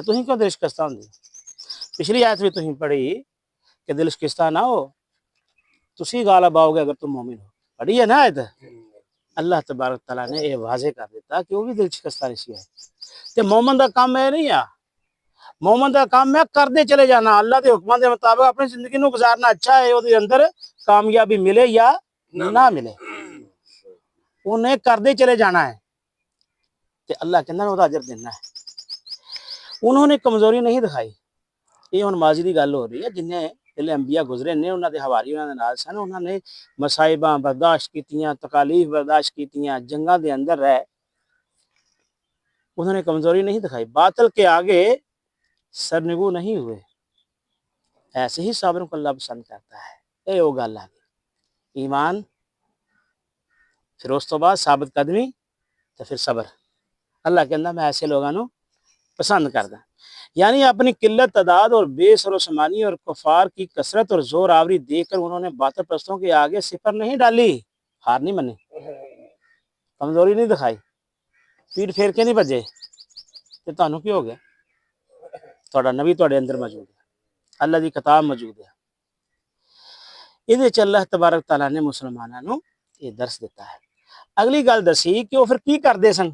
تو تھی کیوں دل شکستہ ہوندی؟ پچھلی آیت بھی تھی پڑھی کہ دل شکستہ نہ ہو، تسی غالب آؤ گے اگر تم مومن ہو، پڑھی ہے نا آیت؟ اللہ تبارک تعالیٰ نے یہ واضح کر دیتا کہ وہ بھی دل شکستہ نہیں ہے تے مومن دا کام ہے نہیں آ، مومن دا کام ہے کردے چلے جانا، اللہ دے حکماں دے مطابق اپنی زندگی نو گزارنا، اچھا ہے وہ دے اندر کامیابی ملے یا نہ ملے، انہیں کردے چلے جانا ہے تے اللہ کہنا وہ اجر دینا ہے۔ انہوں نے کمزوری نہیں دکھائی، یہ ہن ماضی دی گل ہو رہی ہے، جنہیں پہلے انبیاء گزرے نے انہاں دے حواری انہاں دے نال سن، انہاں نے مصائباں برداشت کیتیاں، تکالیف برداشت کیتیاں، جنگاں دے اندر رہ، انہوں نے کمزوری نہیں دکھائی، باطل کے آگے سرنگو نہیں ہوئے، ایسے ہی صابروں کو اللہ پسند کرتا ہے۔ اے وہ گل آ گئی ایمان، پھر اس تو بعد ثابت قدمی، تو پھر صبر۔ اللہ کہندا میں ایسے لوگاں نو پسند کردا، یعنی اپنی قلت تعداد اور بے سر و سامانی اور کفار کی کثرت اور زور آوری دیکھ کر انہوں نے باطل پرستوں کے آگے صفر نہیں ڈالی، ہار نہیں منی، کمزوری نہیں دکھائی، پیٹ پھیر کے نہیں بھجے کہ تانوں کی ہو گیا، تہاڈا نبی تہاڈے اندر موجود ہے، اللہ دی کتاب موجود ہے۔ یہ اللہ تبارک تعالیٰ نے مسلمانوں نو یہ درس دیتا ہے۔ اگلی گل دسی کہ وہ پھر کی کردے سن؟